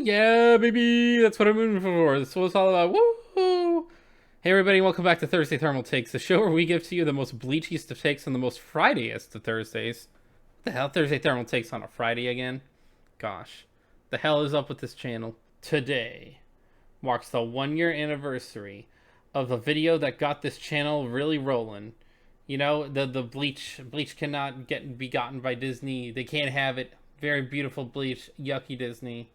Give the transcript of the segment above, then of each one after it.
yeah, baby. That's what I'm moving for. That's what it's all about. Woo! Hey, everybody. Welcome back to Thursday Thermal Takes, the show where we give to you the most bleachiest of takes and the most Fridayest of Thursdays. What the hell? Thursday Thermal Takes on a Friday again? Gosh. The hell is up with this channel? Today marks the 1 year anniversary of the video that got this channel really rolling. You know, the Bleach cannot be gotten by Disney. They can't have it. Very beautiful Bleach, yucky Disney,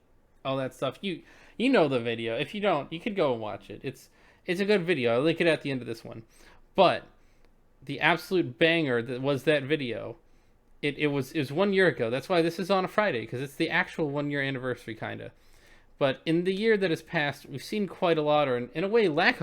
all that stuff. You know the video. If you don't, you could go and watch it. It's a good video. I'll link it at the end of this one. But the absolute banger that was that video. It was 1 year ago. That's why this is on a Friday, because it's the actual 1 year anniversary kinda. But in the year that has passed, we've seen quite a lot, or in a way, lack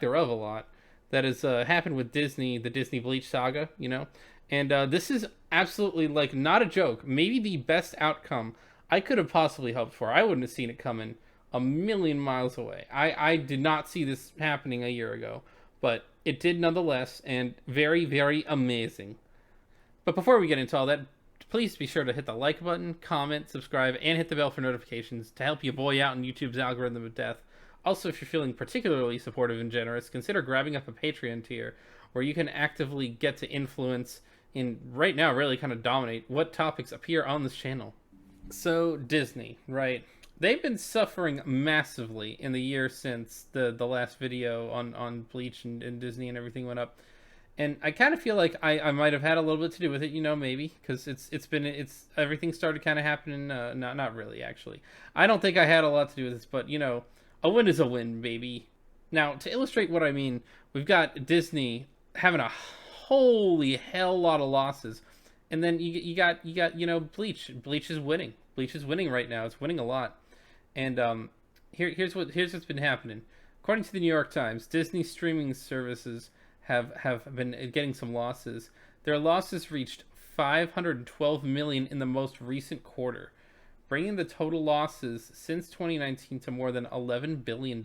thereof, a lot that has happened with Disney, the Disney Bleach saga, you know. And this is absolutely, like, not a joke. Maybe the best outcome I could have possibly hoped for. I wouldn't have seen it coming a million miles away. I did not see this happening a year ago, but it did nonetheless, and very, very amazing. But before we get into all that, please be sure to hit the like button, comment, subscribe, and hit the bell for notifications to help you boy out in YouTube's algorithm of death. Also, if you're feeling particularly supportive and generous, consider grabbing up a Patreon tier where you can actively get to influence and right now really kind of dominate what topics appear on this channel. So Disney, right? They've been suffering massively in the year since the last video on Bleach and Disney and everything went up. And I kind of feel like I might have had a little bit to do with it, you know, maybe, because it's everything started kind of happening. Not really, actually. I don't think I had a lot to do with this, but you know, a win is a win, baby. Now, to illustrate what I mean, we've got Disney having a holy hell lot of losses, and then you got you know, Bleach is winning. Bleach is winning right now. It's winning a lot. And here's what's been happening. According to the New York Times, Disney streaming services have been getting some losses. Their losses reached 512 million in the most recent quarter, bringing the total losses since 2019 to more than $11 billion.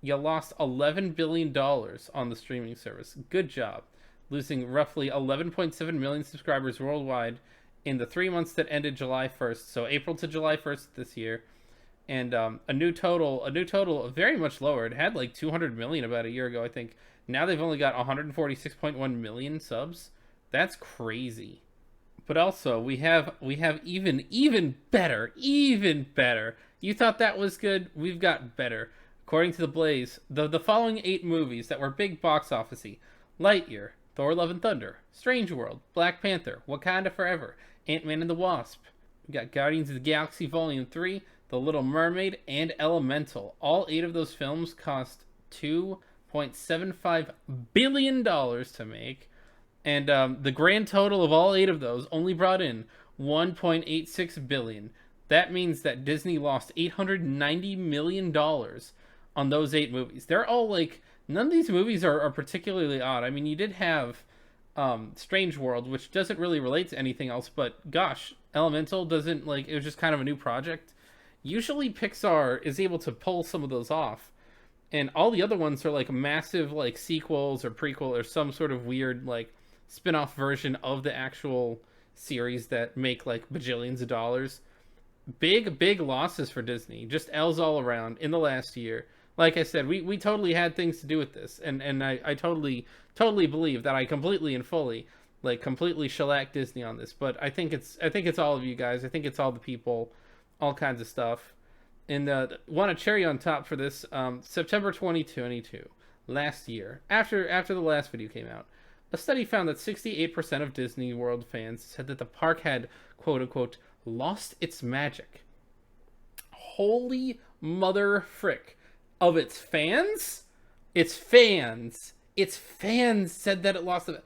You lost $11 billion on the streaming service. Good job. Losing roughly 11.7 million subscribers worldwide in the 3 months that ended July 1st, so April to July 1st this year. And a new total very much lower. It had like 200 million about a year ago, I think. Now they've only got 146.1 million subs. That's crazy. But also, we have even better. You thought that was good? We've got better. According to The Blaze, the following 8 movies that were big box office-y: Lightyear, Thor: Love and Thunder, Strange World, Black Panther, Wakanda Forever, Ant-Man and the Wasp. We got Guardians of the Galaxy Volume 3, The Little Mermaid, and Elemental. All 8 of those films cost $2.75 billion to make. And the grand total of all 8 of those only brought in $1.86 billion. That means that Disney lost $890 million on those 8 movies. They're all like, none of these movies are particularly odd. I mean, you did have Strange World, which doesn't really relate to anything else, but gosh, Elemental doesn't, like, it was just kind of a new project. Usually Pixar is able to pull some of those off, and all the other ones are like massive, like, sequels or prequel or some sort of weird, like, spin-off version of the actual series that make like bajillions of dollars. Big losses for Disney, just L's all around in the last year. Like I said, we totally had things to do with this, and I totally believe that I completely and fully, like, completely shellacked Disney on this. But I think it's all of you guys. I think it's all the people, all kinds of stuff. And want a cherry on top for this, September 2022, last year, after the last video came out, a study found that 68% of Disney World fans said that the park had, quote unquote, lost its magic. Holy mother frick. Of its fans? Its fans said that it lost it.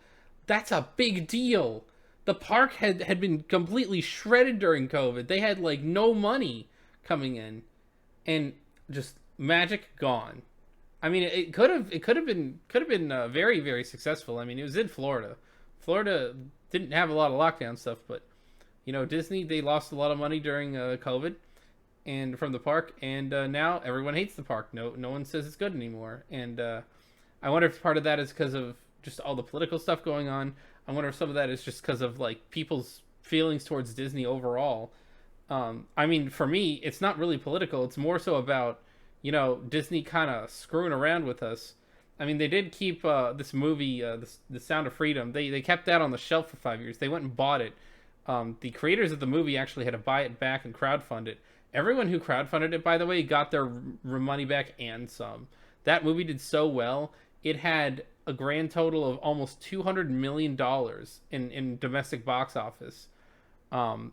That's a big deal. The park had been completely shredded during COVID. They had like no money coming in, and just magic gone. I mean, it could have been very, very successful. I mean, it was in Florida. Florida didn't have a lot of lockdown stuff, but you know, Disney, they lost a lot of money during COVID and from the park, and now everyone hates the park. No one says it's good anymore. And I wonder if part of that is because of just all the political stuff going on. I wonder if some of that is just because of like people's feelings towards Disney overall. I mean, for me, it's not really political. It's more so about, Disney kind of screwing around with us. I mean, they did keep this movie, the Sound of Freedom. They kept that on the shelf for 5 years. They went and bought it. The creators of the movie actually had to buy it back and crowdfund it. Everyone who crowdfunded it, by the way, got their money back and some. That movie did so well. It had a grand total of almost $200 million in domestic box office. And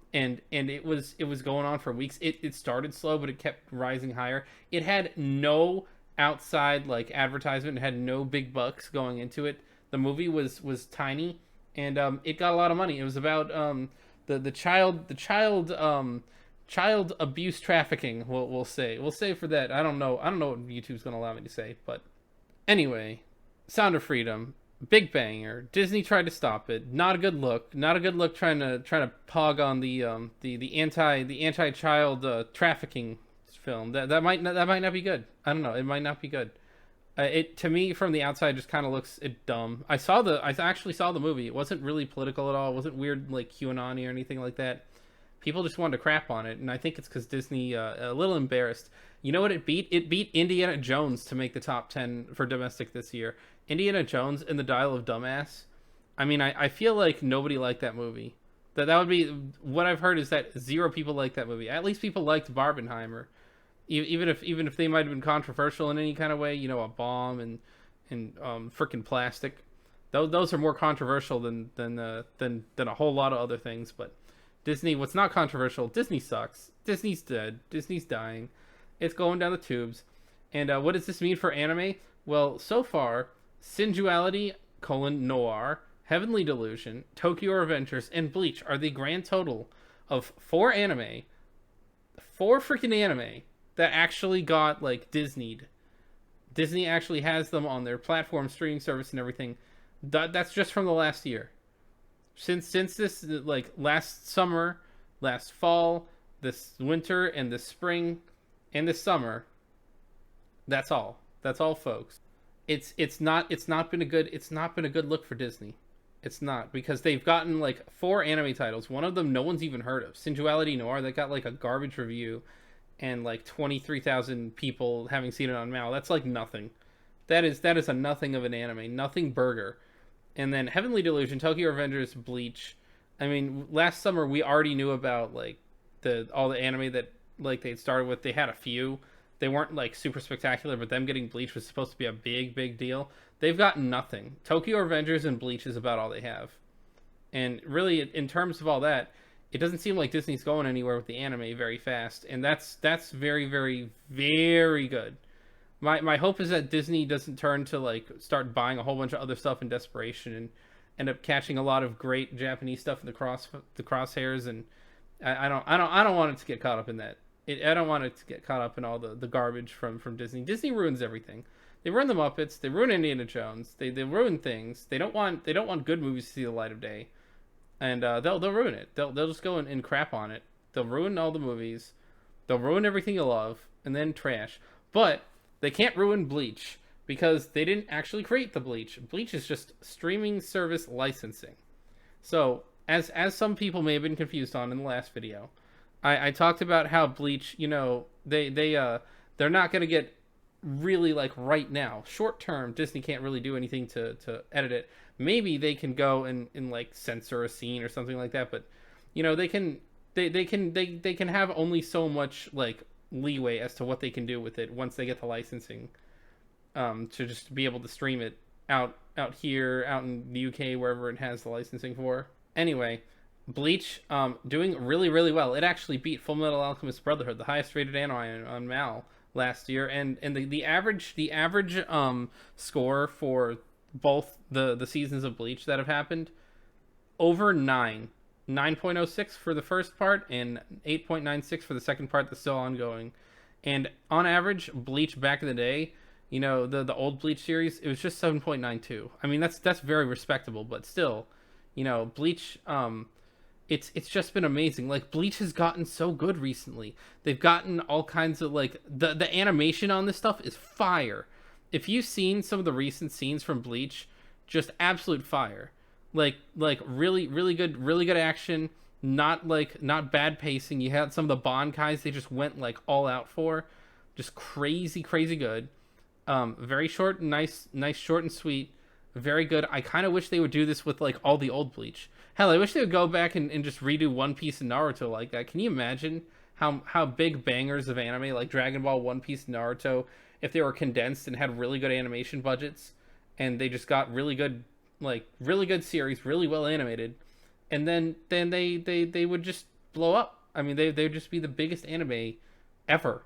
it was going on for weeks. It started slow, but it kept rising higher. It had no outside like advertisement. It had no big bucks going into it. The movie was tiny, and it got a lot of money. It was about the child abuse trafficking. We'll say for that. I don't know what YouTube's gonna allow me to say, but anyway, Sound of Freedom, big banger. Disney tried to stop it. Not a good look. Not a good look trying to pog on the anti child trafficking film. That might not be good. I don't know. It might not be good. It to me from the outside just kind of looks dumb. I actually saw the movie. It wasn't really political at all. It wasn't weird like QAnon or anything like that. People just wanted to crap on it, and I think it's because Disney a little embarrassed. You know what it beat? It beat Indiana Jones to make the top 10 for domestic this year. Indiana Jones and the Dial of Dumbass. I mean, I feel like nobody liked that movie. That would be what I've heard is that zero people liked that movie. At least people liked Barbenheimer, even if they might have been controversial in any kind of way. A bomb and freaking plastic. Those are more controversial than a whole lot of other things, but. Disney, what's not controversial, Disney sucks. Disney's dead. Disney's dying. It's going down the tubes. And what does this mean for anime? Well, so far, Sensuality, Noir, Heavenly Delusion, Tokyo Revengers, and Bleach are the grand total of four freaking anime that actually got, like, Disneyed. Disney actually has them on their platform, streaming service, and everything. That's just from the last year. Since this, like, last summer, last fall, this winter, and this spring, and this summer, that's all, folks. It's not been a good look for Disney. It's not, because they've gotten like four anime titles. One of them no one's even heard of, Sensuality Noir, that got like a garbage review, and like 23,000 people having seen it on Mal. That's like nothing. That is a nothing of an anime, nothing burger. And then Heavenly Delusion, Tokyo Revengers, Bleach. I mean, last summer we already knew about like all the anime that like they'd started with. They had a few. They weren't like super spectacular, but them getting Bleach was supposed to be a big deal. They've got nothing. Tokyo Revengers and Bleach is about all they have. And really, in terms of all that, it doesn't seem like Disney's going anywhere with the anime very fast, and that's very good. My hope is that Disney doesn't turn to like start buying a whole bunch of other stuff in desperation and end up catching a lot of great Japanese stuff in the crosshairs, and I don't want it to get caught up in that. I don't want it to get caught up in all the garbage from Disney. Disney ruins everything. They ruin the Muppets. They ruin Indiana Jones. They ruin things. They don't want good movies to see the light of day, and they'll ruin it. They'll just go and crap on it. They'll ruin all the movies. They'll ruin everything you love, and then trash. But they can't ruin Bleach because they didn't actually create the Bleach. Bleach is just streaming service licensing. So, as some people may have been confused on in the last video, I talked about how Bleach, they're not going to get really like right now. Short term, Disney can't really do anything to edit it. Maybe they can go and like censor a scene or something like that, but they can have only so much like leeway as to what they can do with it once they get the licensing to just be able to stream it out here, out in the UK, wherever it has the licensing for. Anyway, Bleach doing really well. It actually beat Full Metal Alchemist Brotherhood, the highest rated anime on Mal last year, and the average score for both the seasons of Bleach that have happened, over 9.06 for the first part and 8.96 for the second part that's still ongoing. And on average, Bleach back in the day, the old Bleach series, it was just 7.92. I mean, that's very respectable, but still, Bleach, it's just been amazing. Like, Bleach has gotten so good recently. They've gotten all kinds of like the animation on this stuff is fire. If you've seen some of the recent scenes from Bleach, just absolute fire. Like really good action. not bad pacing. You had some of the Bankais they just went like all out for, just crazy good. Very short, nice short and sweet, very good. I kind of wish they would do this with like all the old Bleach. Hell, I wish they would go back and just redo One Piece and Naruto like that. Can you imagine how big bangers of anime like Dragon Ball, One Piece, Naruto, if they were condensed and had really good animation budgets, and they just got really good series, really well animated, and then they would just blow up. I mean, they would just be the biggest anime ever,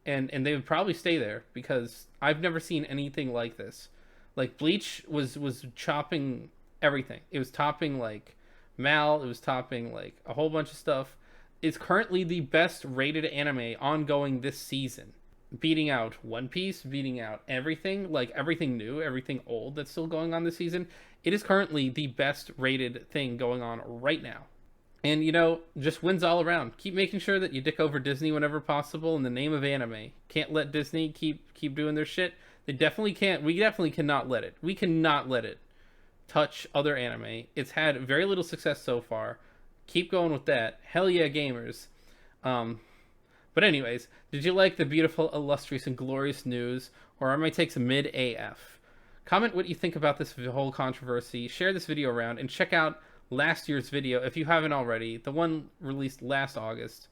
and they would probably stay there because I've never seen anything like this. Like Bleach was chopping everything. It was topping like Mal. It was topping like a whole bunch of stuff. It's currently the best rated anime ongoing this season, beating out One Piece, beating out everything, like everything new, everything old that's still going on this season. It is currently the best rated thing going on right now. And just wins all around. Keep making sure that you dick over Disney whenever possible in the name of anime. Can't let Disney keep doing their shit. They definitely can't. We definitely cannot let it. We cannot let it touch other anime. It's had very little success so far. Keep going with that. Hell yeah, gamers. But anyways, did you like the beautiful, illustrious, and glorious news, or are my takes mid AF? Comment what you think about this whole controversy. Share this video around, and check out last year's video if you haven't already. The one released last August.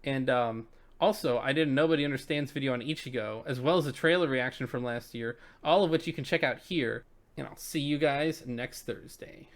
And also, I did a Nobody Understands video on Ichigo, as well as a trailer reaction from last year, all of which you can check out here. And I'll see you guys next Thursday.